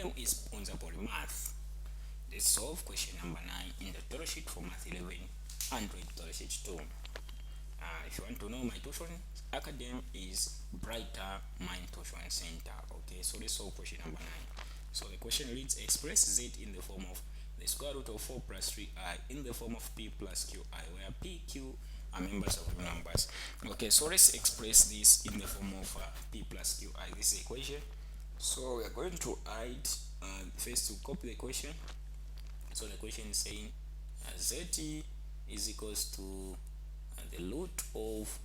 name is Ponza Math. Let's solve question number 9 in the data sheet for Math 1100 data sheet 2. If you want to know my tuition academy is Brighter Mind Tuition Center. Okay, so let's solve question number 9. So the question reads: express z in the form of the square root of 4 plus 3i in the form of p plus qi, where p, q are members of real numbers. Okay, so let's express this in the form of p plus qi. This is equation. So we are going to add first to copy the equation. So the equation is saying z is equals to the root of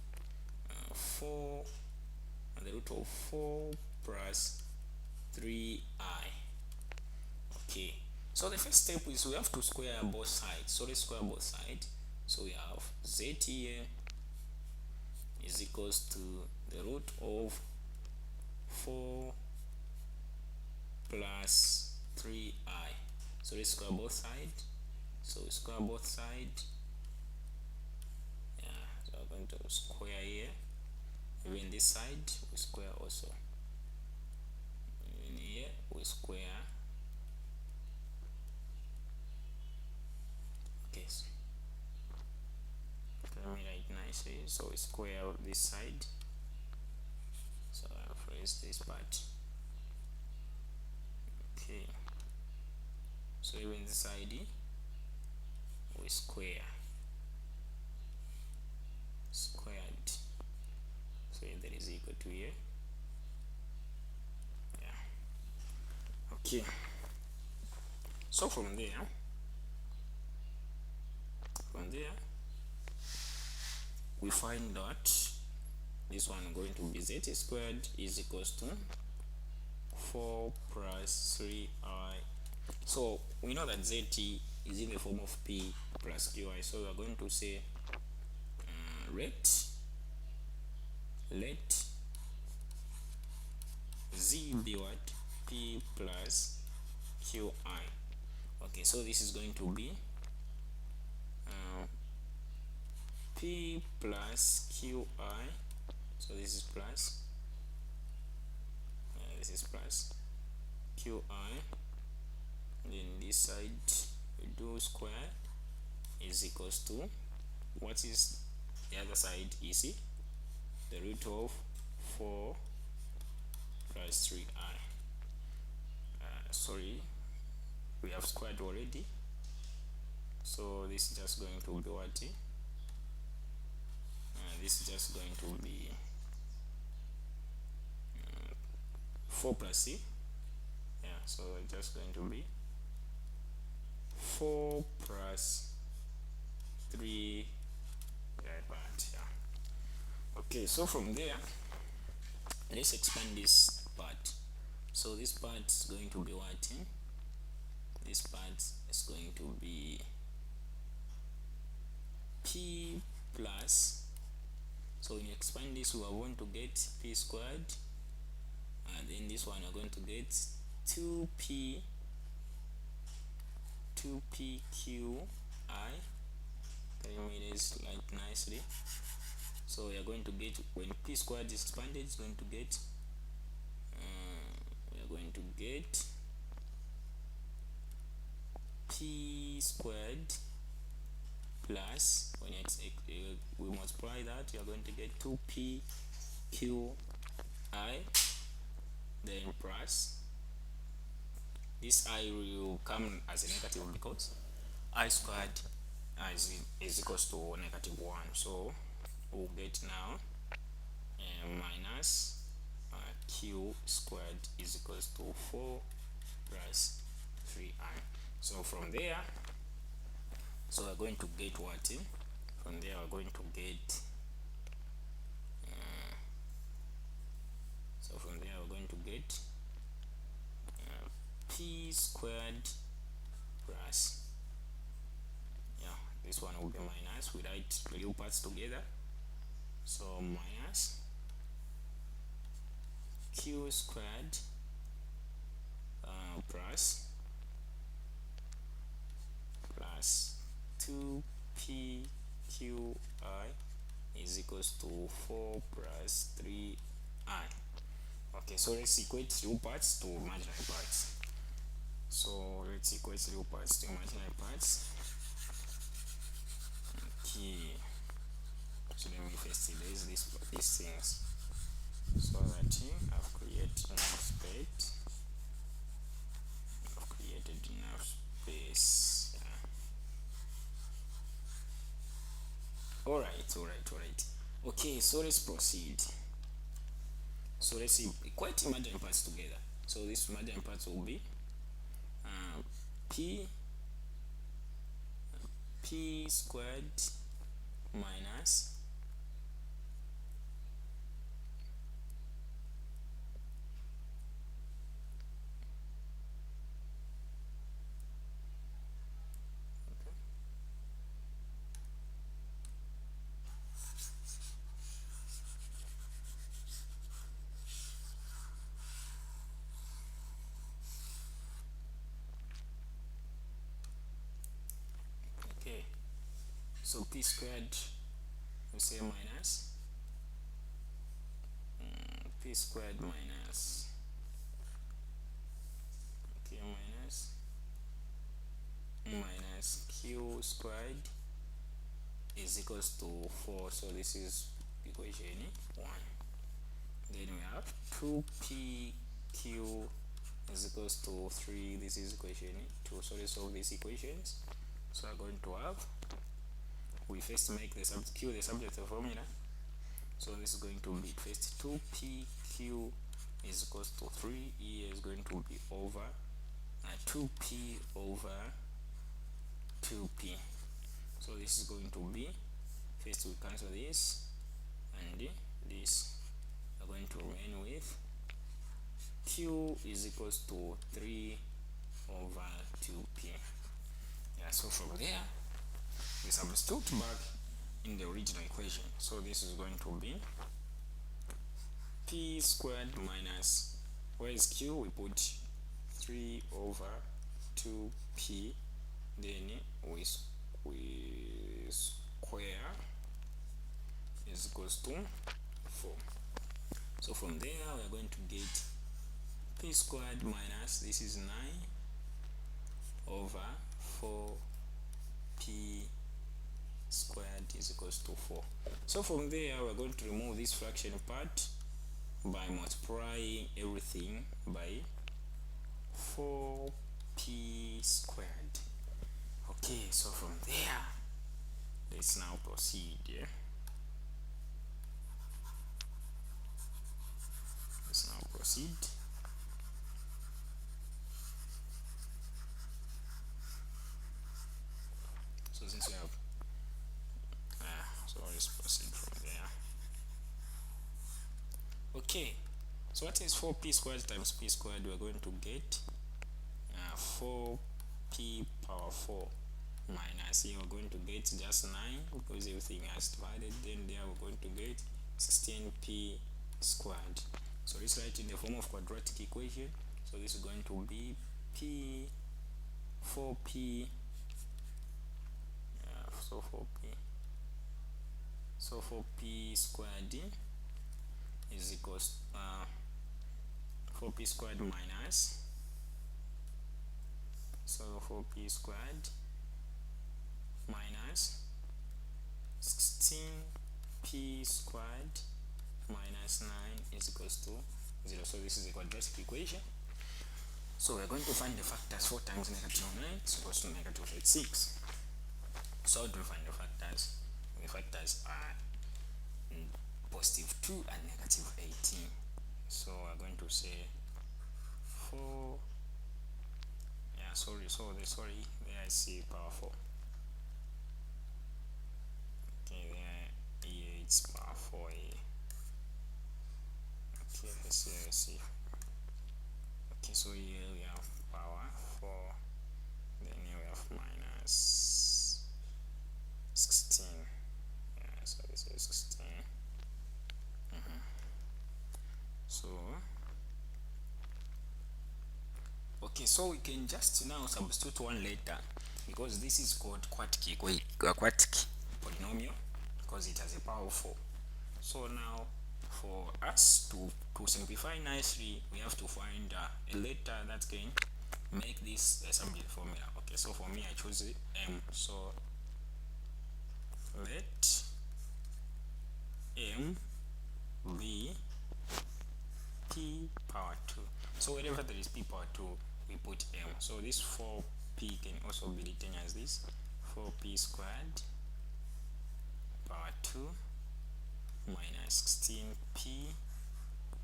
4 plus 3i. Okay, so the first step is we have to square both sides. So let's square both sides. So we have z here is equals to the root of 4 plus 3i. So let's square both sides. So we square both sides. So we're going to square here. Even this side we square also. In here we square. Okay. So let me write nicely. So we square this side. So I'll erase this part. Okay. So even this side we squared. So that is equal to here. Yeah. Okay. So from there we find that this one going to be z squared is equals to 4 plus 3i. So we know that z is in the form of p plus qi. So we are going to say let z be what? P plus qi. Okay, so this is going to be p plus qi. So this is plus, this is plus qi. Then this side we do square is equals to, what is the other side? Easy, the root of 4 plus 3i. Sorry, we have squared already, so this is just going to be what? This is just going to be 4 plus c. Yeah, so it's just going to be 4 plus 3 part. Yeah. Okay, so from there let's expand this part. So this part is going to be what? This part is going to be p plus, so when you expand this we are going to get p squared, and then this one we are going to get 2p qi. Can you read this like nicely? So we are going to get, when p squared is expanded, it's going to get we are going to get p squared plus, when we multiply that, you are going to get 2p qi, then plus this I will come as a negative because I squared is equals to -1. So we'll get now minus q squared is equals to 4 plus 3i. So from there, so we're going to get what? From there we're going to get so from there we're going to get p squared plus, yeah, this one will be minus, we write real parts together, so minus q squared plus 2p qi is equals to 4 plus 3i. Okay, so let's equate real parts to imaginary parts. So let's equate 0 parts to imaginary parts. Okay, so then we first erase these things so that I've created enough space. I've created enough space. Alright. Okay, so let's proceed. So let's see, quite imaginary parts together. So this imaginary parts will be p squared minus okay, so p squared we say minus p squared minus minus q squared is equals to 4. So this is equation 1. Then we have 2pq is equals to 3. This is equation 2. So let's solve these equations. So we're going to have, we first make the q the subject of formula. So this is going to be first 2pq is equals to 3. E is going to be over 2p over 2p. So this is going to be, first we cancel this and this, are going to remain with q is equals to 3 over 2p. Yeah, so from there we substitute back in the original equation. So this is going to be p squared minus, where is q, we put 3 over 2p, then we square is equals to 4. So from there we are going to get p squared minus, this is 9 over 4p squared is equals to 4. So from there we're going to remove this fraction part by multiplying everything by 4p squared. Okay, so from there let's now proceed. Let's now proceed. So since we have so let's proceed from there. Okay, so what is 4p squared times p squared? We're going to get 4p power 4 minus, here we're going to get just 9 because everything has divided, then there we're going to get 16p squared. So let's write in the form of quadratic equation. So this is going to be 4p so 4p squared is equals 4p squared minus, so 4p squared minus 16p squared minus 9 is equals to 0. So this is a quadratic equation. So we're going to find the factors. 4 times negative 9 is equals to negative 86. So how do we find the factors? The factors are positive 2 and negative 18. So we're going to say 4, there I see power 4. Okay, there it's power 4 here. Okay, let's see. Okay, so here we have power 4, then here we have minus 16. So this is 16. So okay, so we can just now substitute one letter because this is called quartic polynomial because it has a power of 4. So now for us to simplify nicely, we have to find a letter that can make this assembly formula. Okay, so for me I choose m, so let m be p power 2. So wherever there is p power 2, we put m. So this 4p can also be written as this 4p squared power 2 minus 16p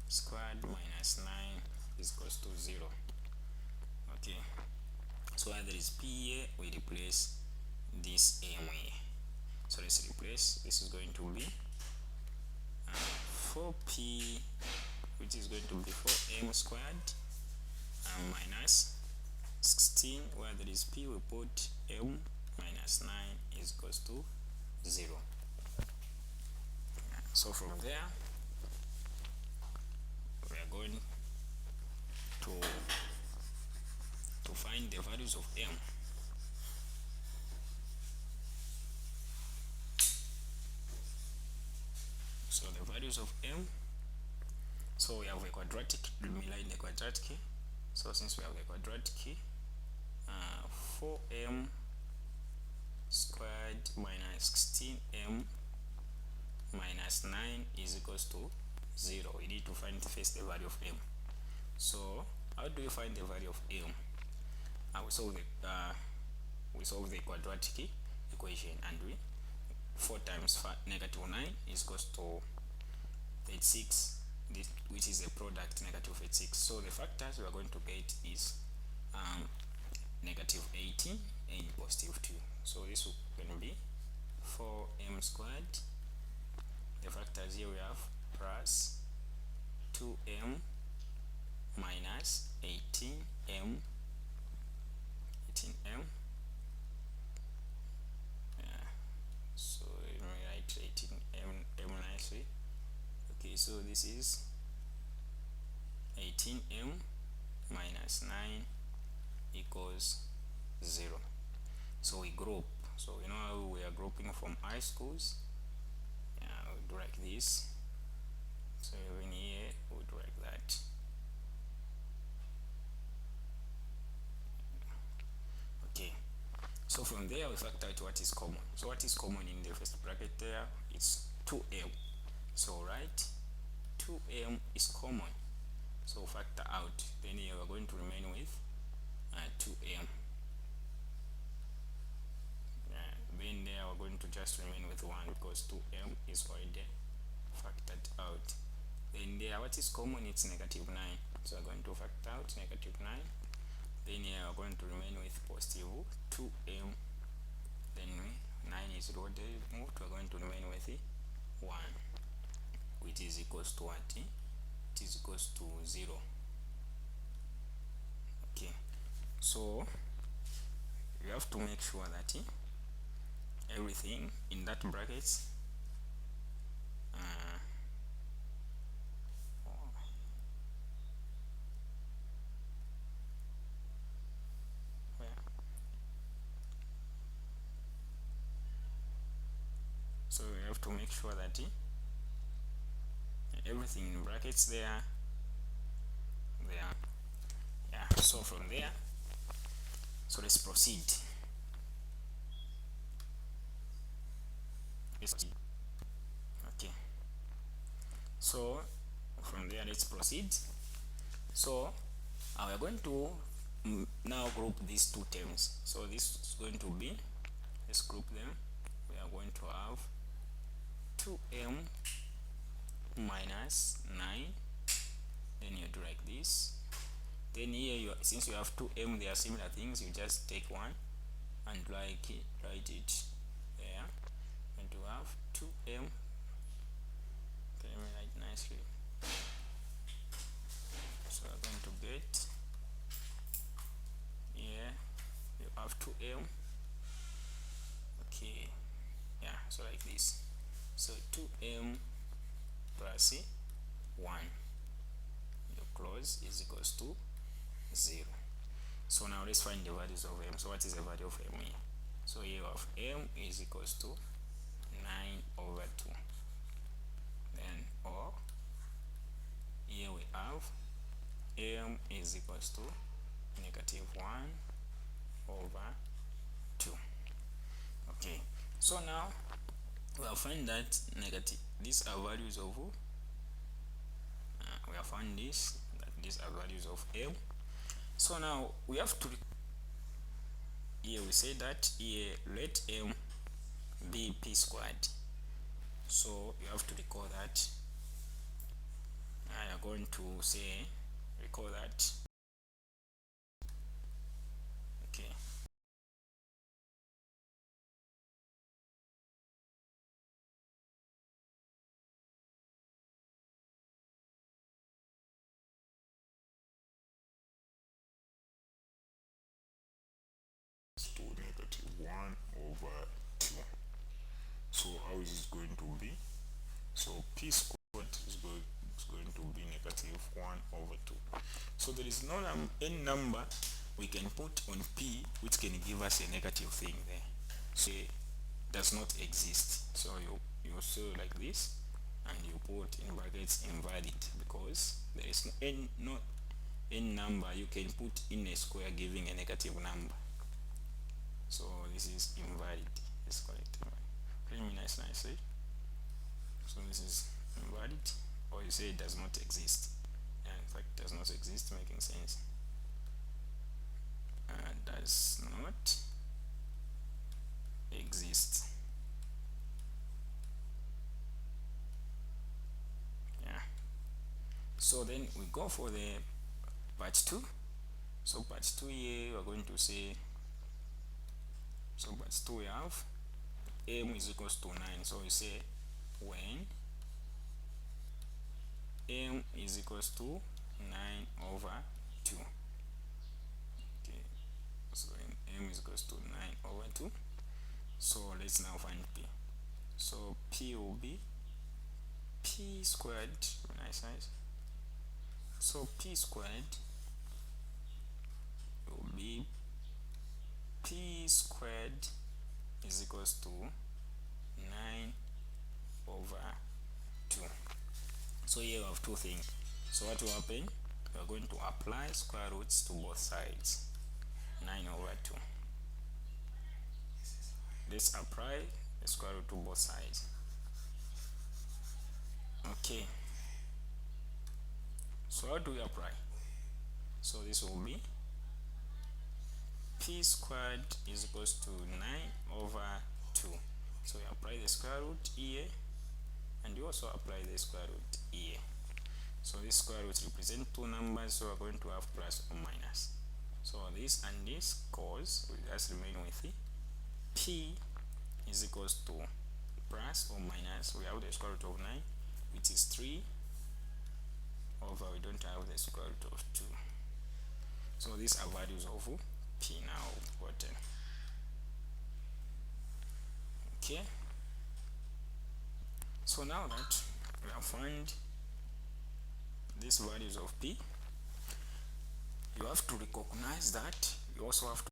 squared minus 9 is equals to 0. Okay, so where there is p here, we replace this m here. So let's replace, this is going to be 4p, which is going to be 4m squared minus 16, where there is p, we put m minus 9 is equals to 0. So from there, we are going to find the values of m. So the values of m, so we have a quadratic, let me line the quadratic. So since we have a quadratic, 4m squared minus 16m minus 9 is equals to 0. We need to find first the value of m. So how do you find the value of m? We solve the quadratic equation, and we 4 times negative 9 is equals to 36, which is a product negative 86. So the factors we are going to get is negative 18 and positive 2. So this will be 4m squared. The factors here we have plus 2m minus 18m, so let me write 18m nicely. Okay, so this is 18m minus 9 equals 0. So we group, so you know how we are grouping from high schools. We'll do like this. So even here we'll do like that. Okay, so from there we factor out what is common. So what is common in the first bracket there is 2m. So right, 2m is common, so factor out, then here we're going to remain with 2m. Then there we're going to just remain with 1 because 2m is already factored out. Then there, what is common, it's negative 9, so we're going to factor out negative 9. Then here we're going to remain with positive 2m. Then 9 is already moved, we're going to remain with 1, which is equals to what? It is equals to 0. Okay, so you have to make sure that everything in that brackets so you have to make sure that everything in brackets there. Yeah, so from there, so let's proceed. Okay, so from there let's proceed. So we are going to now group these two terms. So this is going to be, let's group them. We are going to have 2m minus 9, then you do like this. Then here, since you have 2m, they are similar things, you just take one and write it there, and you have 2m. Okay, let me write nicely. So we're going to get here, you have 2m. Okay, yeah, so like this. So 2m plus 1, your close is equals to 0. So now let's find the values of m. So what is the value of m here? So here of m is equals to 9/2. Then or here we have m is equals to negative 1 over 2. Okay, so now we have found that negative, these are values of we have found this, that these are values of m. So now we have to, here we say that here let m be p squared. So you have to recall that. I am going to say recall that. Okay, to negative 1 over 2. So how is it going to be? So p squared is going to be negative 1 over 2. So there is no any number we can put on p which can give us a negative thing there. So it does not exist. So you show like this, and you put in brackets invalid, because there is no any number you can put in a square giving a negative number. So this is invalid. Let's call it invalid. Let me nicely. So this is invalid, or you say it does not exist. And in fact, it does not exist, making sense. Does not exist. Yeah. So then we go for the part 2. So part 2 here, we're going to say, so part 2 we have m is equals to 9. So we say when m is equals to 9 over 2. Okay, so when m is equals to 9 over 2. So let's now find p. So p will be p squared, nice. So p squared will be p squared is equals to 9 over 2. So here we have two things. So what will happen? We are going to apply square roots to both sides. 9 over 2. Let's apply the square root to both sides. Okay. So how do we apply? So this will be p squared is equals to 9 over 2. So you apply the square root here, and you also apply the square root here. So this square root represent two numbers, so we're going to have plus or minus. So this and this cause will just remain with it. P is equals to plus or minus, we have the square root of 9, which is 3 over, we don't have the square root of 2. So these are values of p now gotten. Okay, so now that we have found these values of p, you have to recognize that you also have